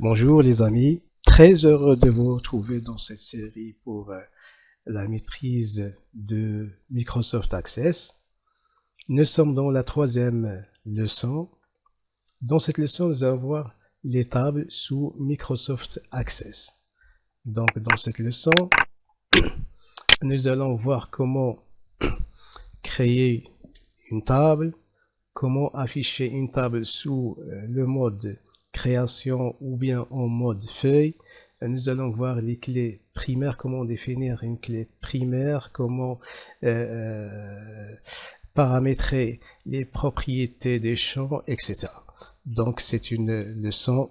Bonjour les amis, très heureux de vous retrouver dans cette série pour la maîtrise de Microsoft Access. Nous sommes dans la troisième leçon. Dans cette leçon, nous allons voir les tables sous Microsoft Access. Donc dans cette leçon, nous allons voir comment créer une table, comment afficher une table sous le mode création ou bien en mode feuille. Nous allons voir les clés primaires, comment définir une clé primaire, comment paramétrer les propriétés des champs, etc. Donc c'est une leçon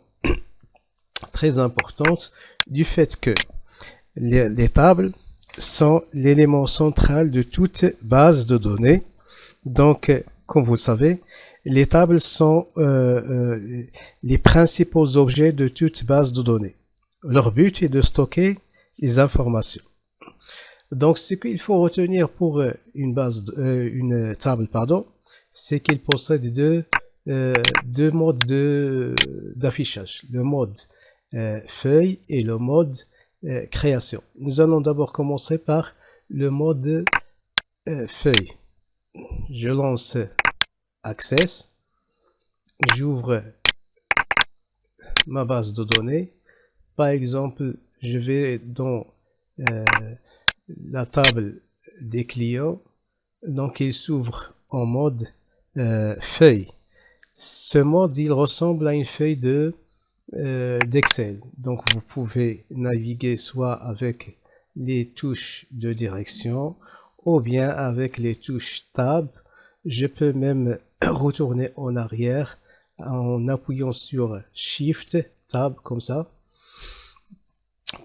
très importante du fait que les tables sont l'élément central de toute base de données. Donc, comme vous le savez, les tables sont les principaux objets de toute base de données. Leur but est de stocker les informations. Donc, ce qu'il faut retenir pour une table, c'est qu'il possède deux modes d'affichage. Le mode feuille et le mode création. Nous allons d'abord commencer par le mode feuille. Je lance Access, j'ouvre ma base de données. Par exemple, je vais dans la table des clients, donc il s'ouvre en mode feuille. Ce mode, il ressemble à une feuille d'Excel. Donc vous pouvez naviguer soit avec les touches de direction ou bien avec les touches Tab. Je peux même retourner en arrière en appuyant sur Shift, Tab, comme ça.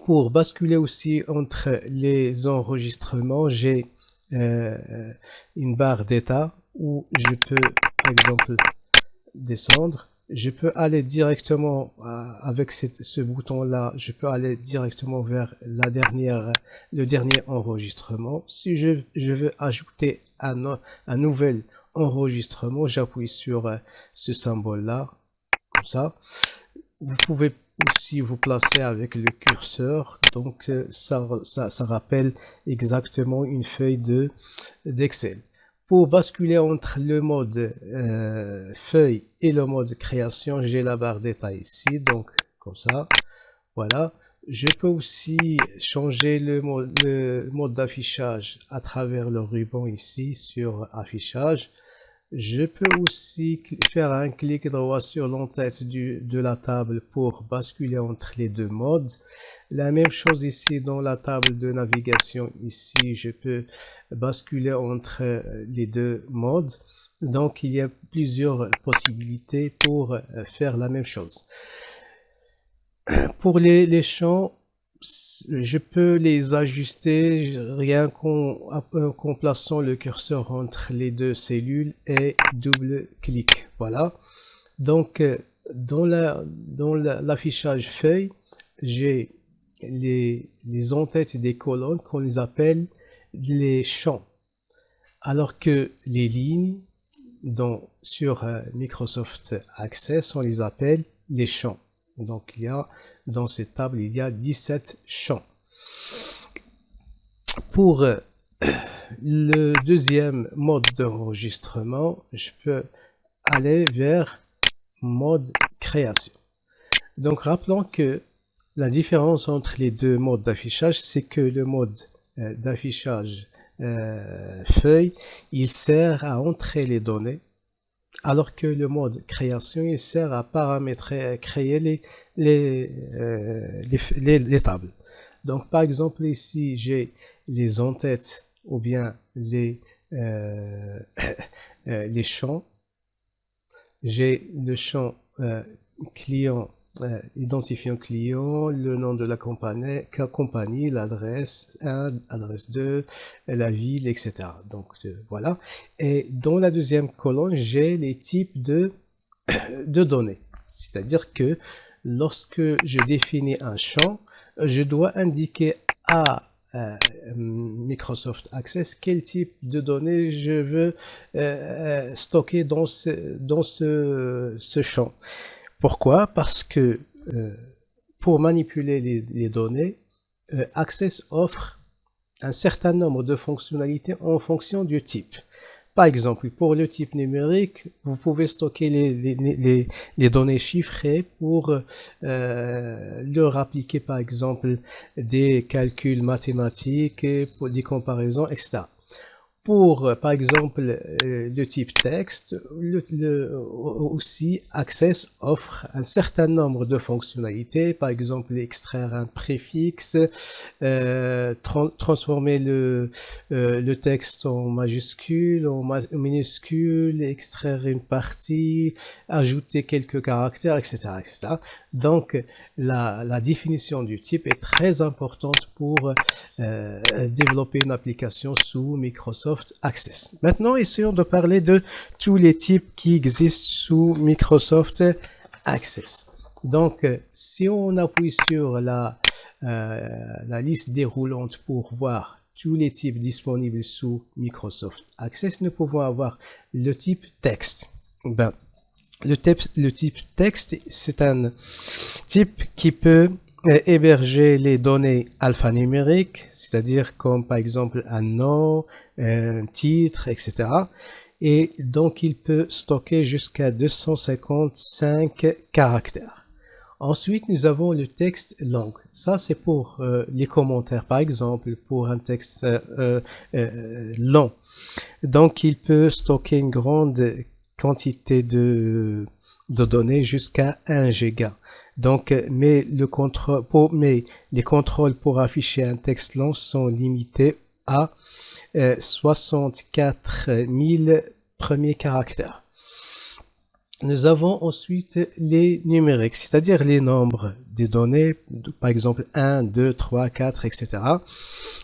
Pour basculer aussi entre les enregistrements, j'ai une barre d'état où je peux, par exemple, descendre. Je peux aller directement avec ce bouton-là, je peux aller directement vers le dernier enregistrement. Si je veux ajouter un nouvel enregistrement, j'appuie sur ce symbole-là, comme ça. Vous pouvez aussi vous placer avec le curseur, donc ça rappelle exactement une feuille d'Excel. Pour basculer entre le mode feuille et le mode création, j'ai la barre d'état ici, donc comme ça, voilà. Je peux aussi changer le mode d'affichage à travers le ruban ici sur affichage. Je peux aussi faire un clic droit sur l'entête de la table pour basculer entre les deux modes. La même chose ici dans la table de navigation. Ici, je peux basculer entre les deux modes. Donc, il y a plusieurs possibilités pour faire la même chose. Pour les champs, je peux les ajuster rien qu'en plaçant le curseur entre les deux cellules et double-clic. Voilà. Donc, dans l'affichage feuille, j'ai les entêtes des colonnes qu'on les appelle les champs. Alors que les lignes sur Microsoft Access, on les appelle les champs. Donc, dans cette table, il y a 17 champs. Pour le deuxième mode d'enregistrement, je peux aller vers mode création. Donc, rappelons que la différence entre les deux modes d'affichage, c'est que le mode d'affichage feuille, il sert à entrer les données, alors que le mode création, il sert à paramétrer, à créer les tables. Donc, par exemple, ici, j'ai les entêtes ou bien les champs. J'ai le champ client, identifiant client, le nom de la compagnie, l'adresse 1, adresse 2, la ville, etc. Donc voilà. Et dans la deuxième colonne, j'ai les types de données. C'est-à-dire que lorsque je définis un champ, je dois indiquer à Microsoft Access quel type de données je veux stocker dans ce champ. Pourquoi? Parce que pour manipuler les données, Access offre un certain nombre de fonctionnalités en fonction du type. Par exemple, pour le type numérique, vous pouvez stocker les données chiffrées pour leur appliquer, par exemple, des calculs mathématiques, pour des comparaisons, etc. Pour, par exemple, le type texte, aussi Access offre un certain nombre de fonctionnalités, par exemple extraire un préfixe, transformer le texte en majuscule, en minuscule, extraire une partie, ajouter quelques caractères, etc., etc. Donc, la définition du type est très importante pour développer une application sous Microsoft Access. Maintenant, essayons de parler de tous les types qui existent sous Microsoft Access. Donc, si on appuie sur la liste déroulante pour voir tous les types disponibles sous Microsoft Access, nous pouvons avoir le type texte. Le type texte, c'est un type qui peut héberger les données alphanumériques, c'est-à-dire comme par exemple un nom, un titre, etc. Et donc il peut stocker jusqu'à 255 caractères. Ensuite, nous avons le texte long. Ça, c'est pour les commentaires, par exemple, pour un texte long. Donc, il peut stocker une grande quantité de données jusqu'à 1 giga. Donc, mais les contrôles pour afficher un texte long sont limités à 64 000 premiers caractères. Nous avons ensuite les numériques, c'est-à-dire les nombres des données, par exemple 1, 2, 3, 4, etc.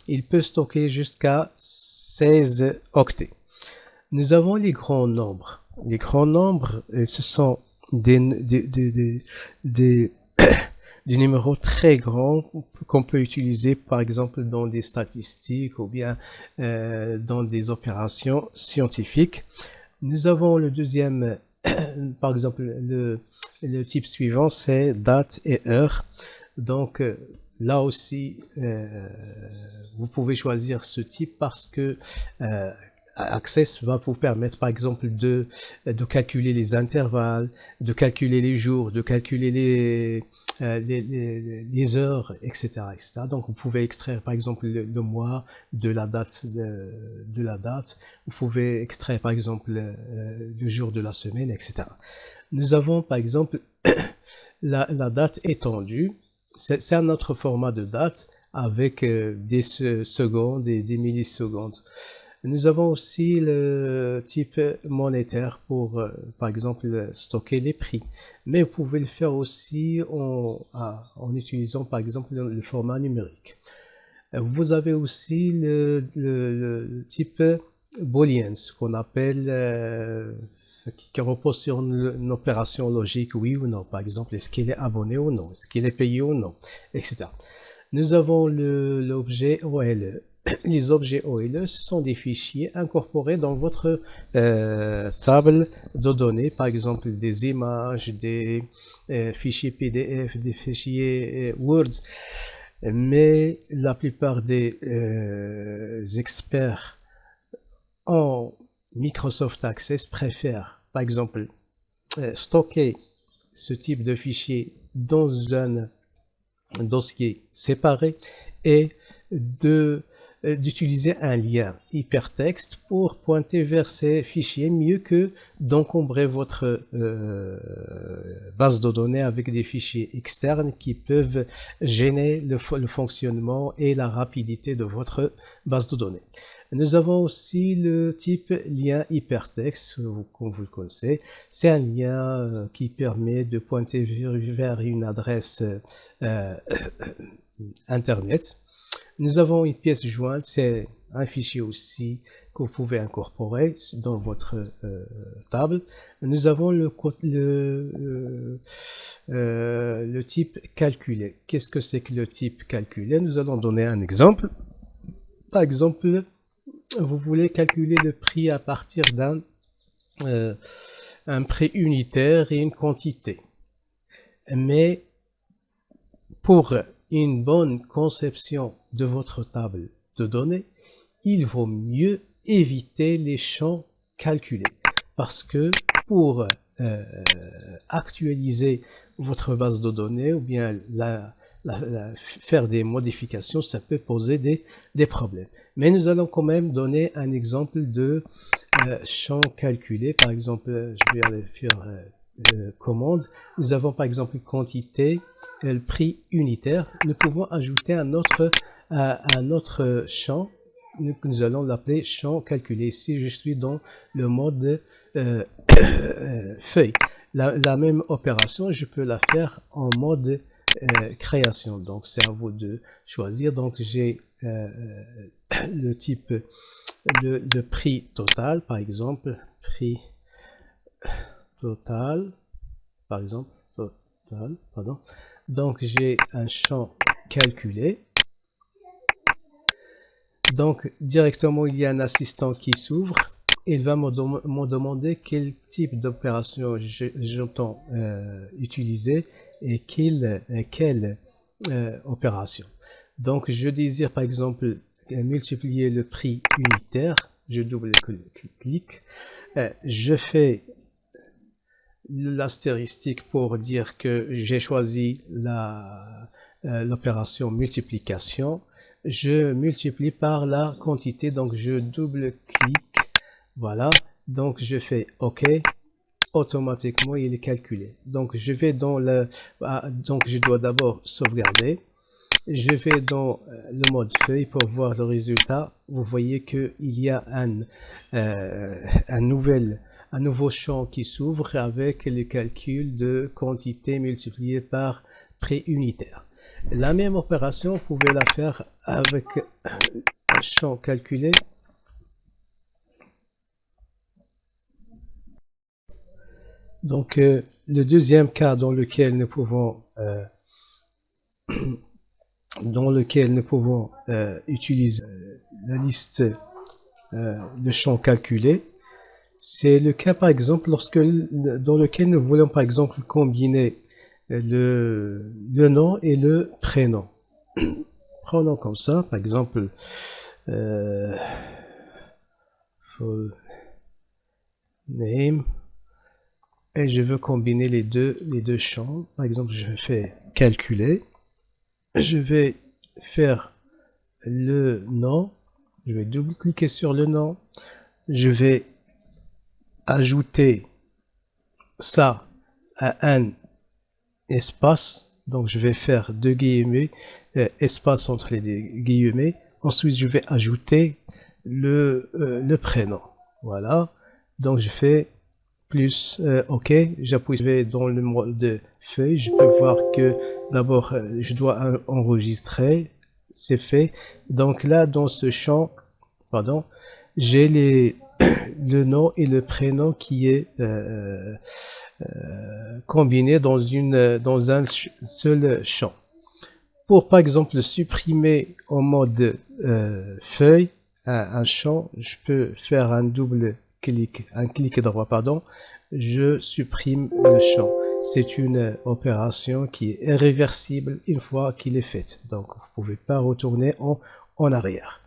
Il peut stocker jusqu'à 16 octets. Nous avons les grands nombres. Les grands nombres, ce sont des numéros très grands qu'on peut utiliser par exemple dans des statistiques ou bien dans des opérations scientifiques. Nous avons le deuxième, par exemple le type suivant, c'est date et heure. Donc là aussi vous pouvez choisir ce type parce que Access va vous permettre par exemple de calculer les intervalles, de calculer les jours, de calculer les heures, etc., etc. Donc vous pouvez extraire par exemple le mois de la date de la date. Vous pouvez extraire par exemple le jour de la semaine, etc. Nous avons par exemple la date étendue. C'est un autre format de date avec des secondes et des millisecondes. Nous avons aussi le type monétaire pour, par exemple, stocker les prix. Mais vous pouvez le faire aussi en utilisant, par exemple, le format numérique. Vous avez aussi le type boolean, ce qu'on appelle, qui repose sur une opération logique, oui ou non. Par exemple, est-ce qu'il est abonné ou non? Est-ce qu'il est payé ou non? Etc. Nous avons l'objet OLE. Les objets OLE sont des fichiers incorporés dans votre table de données, par exemple des images, des fichiers PDF, des fichiers Word. Mais la plupart des experts en Microsoft Access préfèrent, par exemple, stocker ce type de fichier dans un dossier séparé et d'utiliser un lien hypertexte pour pointer vers ces fichiers mieux que d'encombrer votre base de données avec des fichiers externes qui peuvent gêner le fonctionnement et la rapidité de votre base de données. Nous avons aussi le type lien hypertexte, comme vous le connaissez. C'est un lien qui permet de pointer vers une adresse Internet. Nous avons une pièce jointe, c'est un fichier aussi que vous pouvez incorporer dans votre table. Nous avons le type calculé. Qu'est-ce que c'est que le type calculé? Nous allons donner un exemple. Par exemple, vous voulez calculer le prix à partir d'un prix unitaire et une quantité. Mais pour une bonne conception de votre table de données, il vaut mieux éviter les champs calculés. Parce que pour actualiser votre base de données ou bien faire des modifications, ça peut poser des problèmes. Mais nous allons quand même donner un exemple de champ calculé. Par exemple, je vais aller faire commande. Nous avons par exemple quantité, le prix unitaire. Nous pouvons ajouter un autre champ. Nous allons l'appeler champ calculé. Ici, je suis dans le mode feuille. La même opération, je peux la faire en mode création. Donc, c'est à vous de choisir. Donc, j'ai le type, le prix total, par exemple, prix total, par exemple, total, pardon. Donc, j'ai un champ calculé. Donc, directement, il y a un assistant qui s'ouvre. Il va me demander quel type d'opération j'entends utiliser et quelle opération. Donc, je désire par exemple multiplier le prix unitaire. Je double-clique. Je fais l'astérisque pour dire que j'ai choisi l'opération multiplication. Je multiplie par la quantité, donc je double-clique, voilà, donc je fais OK, automatiquement il est calculé. Donc je vais dans donc je dois d'abord sauvegarder, je vais dans le mode feuille pour voir le résultat. Vous voyez que il y a un nouveau champ qui s'ouvre avec le calcul de quantité multipliée par prix unitaire. La même opération, vous pouvez la faire avec un champ calculé. Donc, le deuxième cas dans lequel nous pouvons utiliser la liste de champs calculés, c'est le cas par exemple dans lequel nous voulons par exemple combiner le nom et le prénom. Prenons comme ça, par exemple, full name, et je veux combiner les deux champs. Par exemple, je fais calculer, je vais faire le nom, je vais double-cliquer sur le nom, je vais ajouter ça à un espace, donc je vais faire deux guillemets, espace entre les deux guillemets. Ensuite, je vais ajouter le prénom. Voilà. Donc, je fais plus OK. J'appuie dans le mode de feuille. Je peux voir que d'abord, je dois enregistrer. C'est fait. Donc là, dans ce champ, pardon, j'ai le nom et le prénom qui est combiné dans un seul champ. Pour par exemple supprimer en mode feuille un champ, je peux faire un clic droit, pardon, je supprime le champ. C'est une opération qui est irréversible une fois qu'il est faite. Donc vous ne pouvez pas retourner en arrière.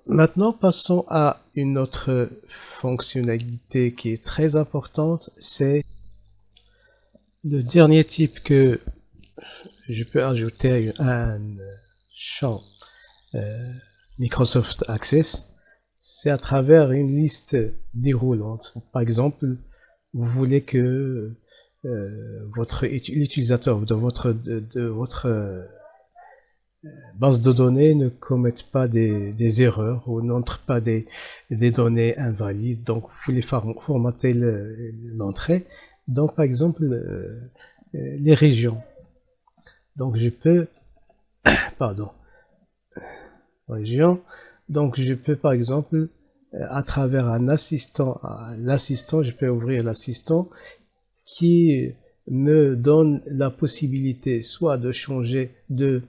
Maintenant, passons à une autre fonctionnalité qui est très importante, c'est le dernier type que je peux ajouter à un champ Microsoft Access, c'est à travers une liste déroulante. Par exemple, vous voulez que l'utilisateur de votre base de données ne commette pas des erreurs ou n'entre pas des données invalides. Donc, vous voulez formater l'entrée. Donc, par exemple, les régions. Donc, je peux, pardon, région. Donc, je peux, par exemple, à travers un assistant, l'assistant, je peux ouvrir l'assistant qui me donne la possibilité soit de changer, de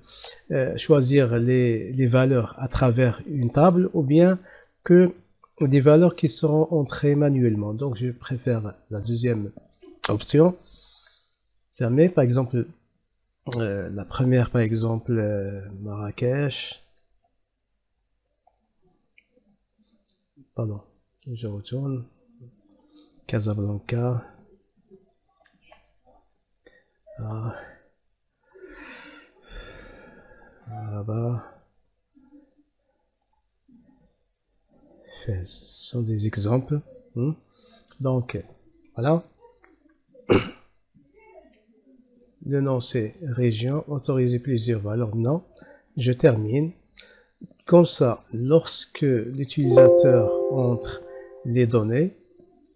choisir les valeurs à travers une table ou bien que des valeurs qui seront entrées manuellement. Donc, je préfère la deuxième option. Fermé, par exemple, La première, par exemple, Marrakech. Pardon, je retourne. Casablanca. Ah, là-bas. Ce sont des exemples. Donc, voilà. Le nom c'est région, autoriser plusieurs valeurs, non. Je termine. Comme ça, lorsque l'utilisateur entre les données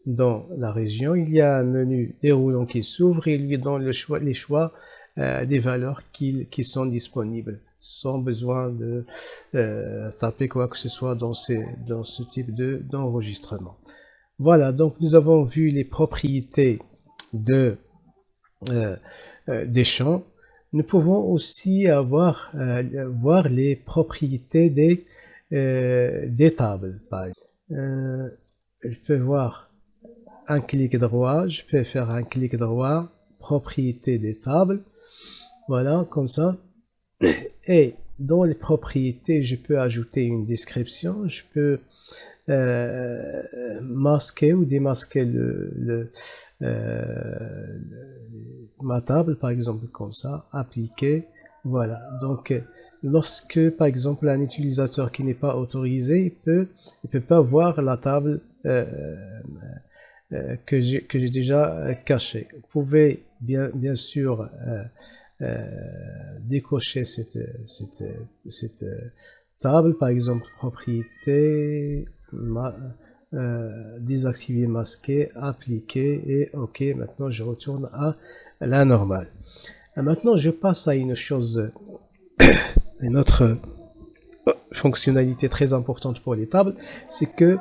dans la région, il y a un menu déroulant qui s'ouvre et il lui donne les choix des valeurs qui sont disponibles, sans besoin de taper quoi que ce soit dans ce type d'enregistrement. Voilà, donc nous avons vu les propriétés des champs. Nous pouvons aussi voir les propriétés des tables. Je peux voir un clic droit, je peux faire un clic droit, propriétés des tables, voilà, comme ça. Et dans les propriétés, je peux ajouter une description, je peux masquer ou démasquer ma table, par exemple, comme ça, appliquer, voilà. Donc, lorsque, par exemple, un utilisateur qui n'est pas autorisé, il peut pas voir la table que j'ai déjà cachée. Vous pouvez bien sûr décocher cette table, par exemple, propriété, désactiver, masquer, appliquer et OK. Maintenant, je retourne à la normale. Maintenant, je passe à une autre fonctionnalité très importante pour les tables, c'est que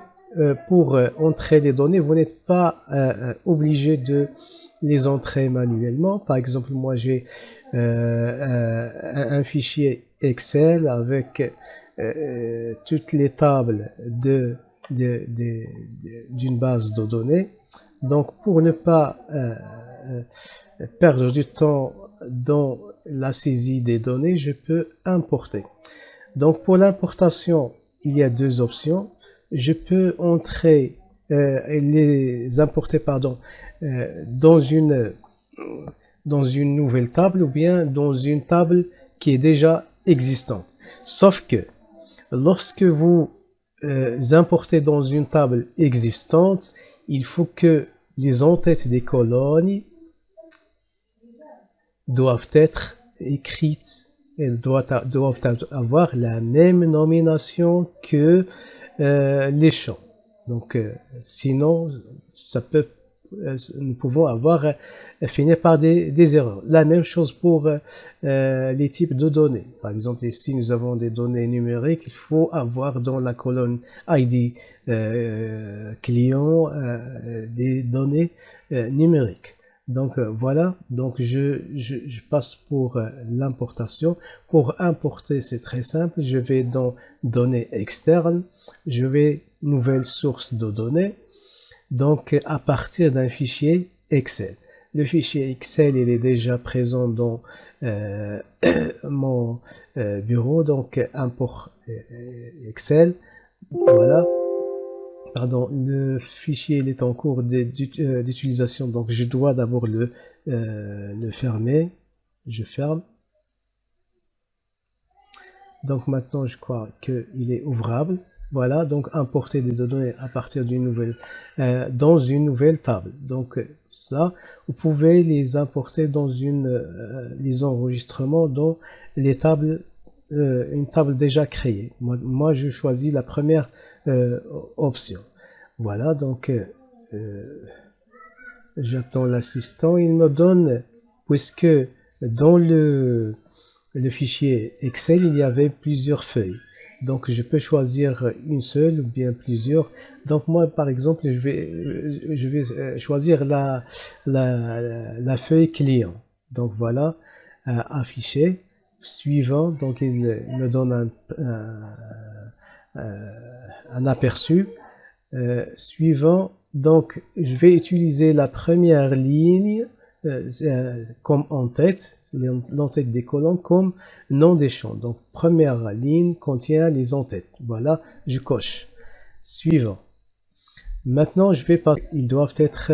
pour entrer les données, vous n'êtes pas obligé de les entrer manuellement. Par exemple, moi j'ai un fichier Excel avec toutes les tables d'une base de données. Donc pour ne pas perdre du temps dans la saisie des données, je peux importer. Donc pour l'importation, il y a deux options. Je peux entrer les importer dans une nouvelle table ou bien dans une table qui est déjà existante. Sauf que lorsque vous importez dans une table existante, il faut que les en-têtes des colonnes doivent être écrites. Elles doivent avoir la même nomination que les champs. Donc, sinon, nous pouvons finir par des erreurs. La même chose pour les types de données. Par exemple, ici, nous avons des données numériques. Il faut avoir dans la colonne ID client des données numériques. Donc voilà, donc je passe pour l'importation. Pour importer, c'est très simple. Je vais dans données externes, je vais nouvelle source de données, donc à partir d'un fichier Excel. Le fichier Excel, il est déjà présent dans mon bureau, donc import Excel, voilà. Pardon, le fichier il est en cours d'utilisation, donc je dois d'abord le fermer. Je ferme. Donc maintenant, je crois qu'il est ouvrable. Voilà, donc importer des données à partir d'une nouvelle, dans une nouvelle table. Donc ça, vous pouvez les importer dans les enregistrements dans les tables, une table déjà créée. Moi, je choisis la première option. Voilà, donc j'attends l'assistant. Il me donne, puisque dans le fichier Excel, il y avait plusieurs feuilles. Donc, je peux choisir une seule ou bien plusieurs. Donc, moi, par exemple, je vais choisir la feuille client. Donc, voilà, afficher. Suivant, donc il me donne un aperçu. Suivant, donc je vais utiliser la première ligne comme en-tête, l'en-tête des colonnes comme nom des champs. Donc, première ligne contient les en-têtes. Voilà, je coche. Suivant. Maintenant, je vais pas. Ils doivent être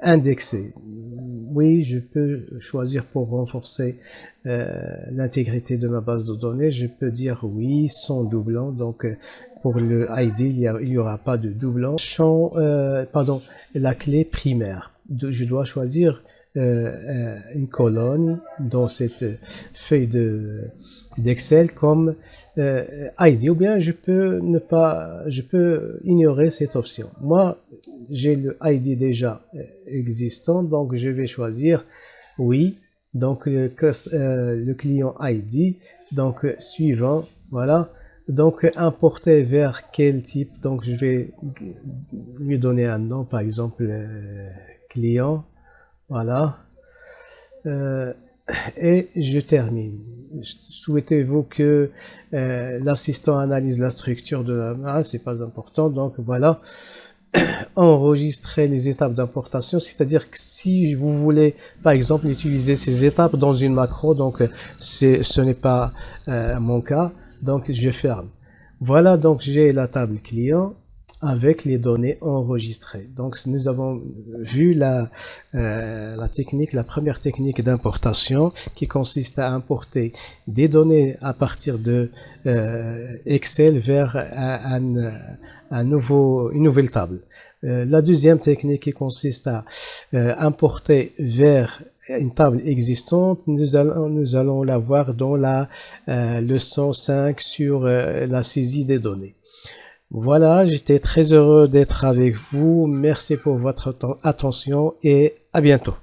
indexés. Oui, je peux choisir pour renforcer l'intégrité de ma base de données. Je peux dire oui sans doublon. Donc, pour le ID, il n'y aura pas de doublon. Champ, pardon, la clé primaire. Je dois choisir une colonne dans cette feuille d'Excel comme ID, ou bien je peux ignorer cette option. Moi, j'ai le ID déjà existant, donc je vais choisir oui. Donc le client ID, donc suivant, voilà. Donc importer vers quel type? Donc je vais lui donner un nom, par exemple client. Voilà. Et je termine. Souhaitez-vous que l'assistant analyse la structure de la masse? C'est pas important. Donc voilà. Enregistrer les étapes d'importation, c'est-à-dire que si vous voulez par exemple utiliser ces étapes dans une macro, donc ce n'est pas mon cas, donc je ferme. Voilà, donc j'ai la table client avec les données enregistrées. Donc nous avons vu la technique, la première technique d'importation qui consiste à importer des données à partir de Excel vers une nouvelle table. La deuxième technique qui consiste à importer vers une table existante, nous allons la voir dans la leçon 5 sur la saisie des données. Voilà, j'étais très heureux d'être avec vous. Merci pour votre attention et à bientôt.